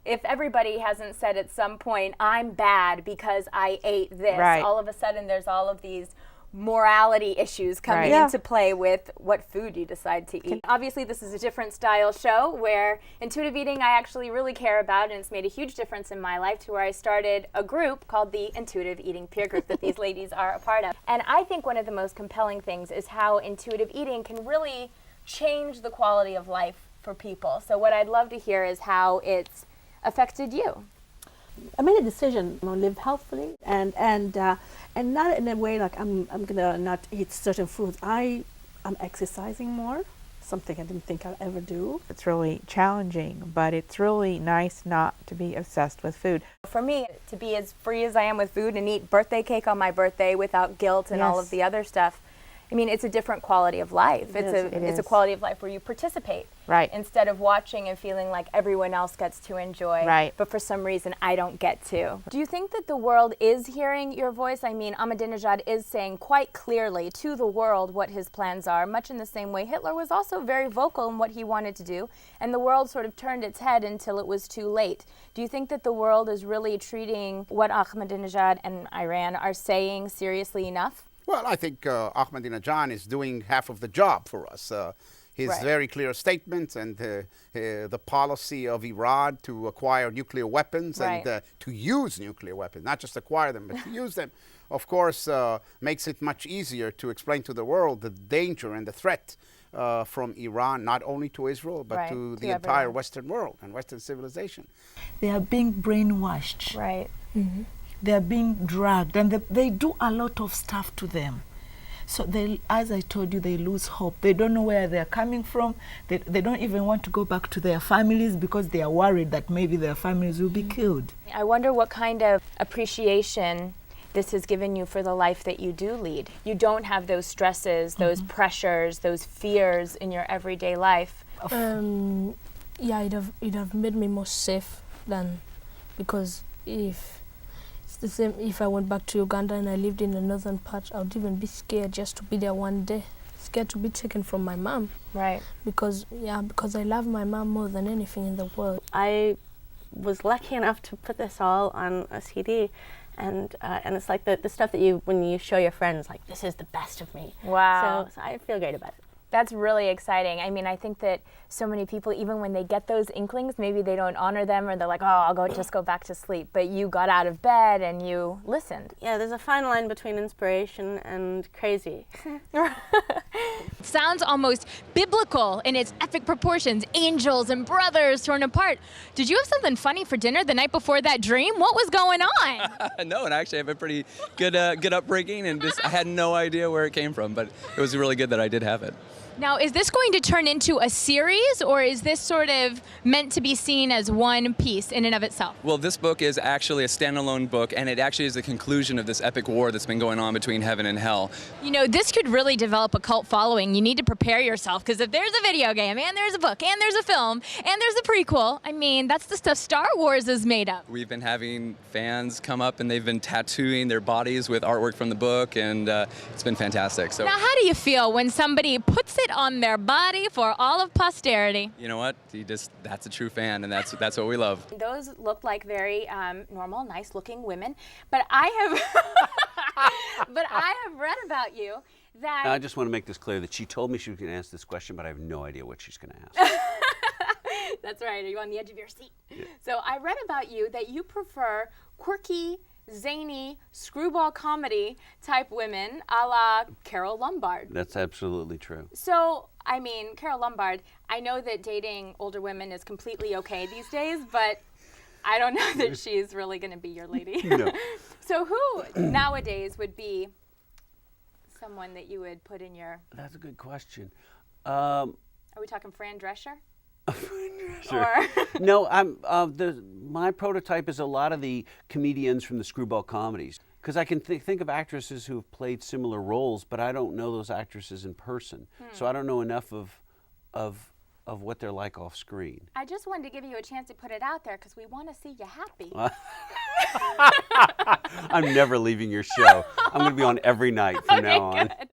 If everybody hasn't said at some point, I'm bad because I ate this, Right. all of a sudden there's all of these morality issues coming Right. into play with what food you decide to eat. Obviously, this is a different style show where intuitive eating I actually really care about, and it's made a huge difference in my life to where I started a group called the Intuitive Eating Peer Group that these ladies are a part of. And I think one of the most compelling things is how intuitive eating can really change the quality of life for people. So what I'd love to hear is how it's affected you. I made a decision to live healthfully and not in a way like I'm gonna not eat certain foods. I'm exercising more, something I didn't think I'd ever do. It's really challenging, but it's really nice not to be obsessed with food. For me, to be as free as I am with food and eat birthday cake on my birthday without guilt and all Yes. of the other stuff, I mean, it's a different quality of life. It It's a is. quality of life where you participate. Right. Instead of watching and feeling like everyone else gets to enjoy. Right. But for some reason, I don't get to. Do you think that the world is hearing your voice? I mean, Ahmadinejad is saying quite clearly to the world what his plans are, much in the same way Hitler was also very vocal in what he wanted to do, and the world sort of turned its head until it was too late. Do you think that the world is really treating what Ahmadinejad and Iran are saying seriously enough? Well, I think Ahmadinejad is doing half of the job for us. His Right. very clear statements and the policy of Iran to acquire nuclear weapons Right. and to use nuclear weapons, not just acquire them, but to use them, of course, makes it much easier to explain to the world the danger and the threat from Iran, not only to Israel, but Right, to to the entire everyone. Western world and Western civilization. They are being brainwashed. Right. They are being dragged, and they do a lot of stuff to them. So they, as I told you, they lose hope. They don't know where they're coming from. They don't even want to go back to their families because they are worried that maybe their families will be killed. I wonder what kind of appreciation this has given you for the life that you do lead. You don't have those stresses, those pressures, those fears in your everyday life. Yeah, it'd have made me more safe than, because if it's the same, if I went back to Uganda and I lived in the northern part, I would even be scared just to be there one day, scared to be taken from my mom, Right. because I love my mom more than anything in the world. I was lucky enough to put this all on a CD, and it's like the stuff that when you show your friends, like, this is the best of me. Wow. So I feel great about it. That's really exciting. I mean, I think that so many people, even when they get those inklings, maybe they don't honor them, or they're like, oh, I'll just go back to sleep. But you got out of bed and you listened. Yeah, there's a fine line between inspiration and crazy. Sounds almost biblical in its epic proportions. Angels and brothers torn apart. Did you have something funny for dinner the night before that dream? What was going on? No, and I actually have a pretty good upbringing, and I had no idea where it came from, but it was really good that I did have it. Now, is this going to turn into a series, or is this sort of meant to be seen as one piece in and of itself? Well, this book is actually a standalone book, and it actually is the conclusion of this epic war that's been going on between heaven and hell. You know, this could really develop a cult following. You need to prepare yourself, because if there's a video game, and there's a book, and there's a film, and there's a prequel, I mean, that's the stuff Star Wars is made of. We've been having fans come up, and they've been tattooing their bodies with artwork from the book, and it's been fantastic. So, Now, how do you feel when somebody puts it on their body for all of posterity? you know what? That's a true fan, and that's what we love. Those look like very normal, nice-looking women. But I have read about you that... I just want to make this clear that she told me she was going to ask this question, but I have no idea what she's going to ask. That's right. Are you on the edge of your seat? Yeah. So I read about you that you prefer quirky, zany, screwball comedy type women a la Carol Lombard. That's absolutely true. So, I mean, Carol Lombard, I know that dating older women is completely okay these days, but I don't know that she's really going to be your lady. No. So who nowadays would be someone that you would put in your... That's a good question. Are we talking Fran Drescher? Sure. No, my prototype is a lot of the comedians from the screwball comedies, because I can think of actresses who have played similar roles, but I don't know those actresses in person, so I don't know enough of what they're like off screen. I just wanted to give you a chance to put it out there because we want to see you happy. I'm never leaving your show. I'm going to be on every night from now on. Good.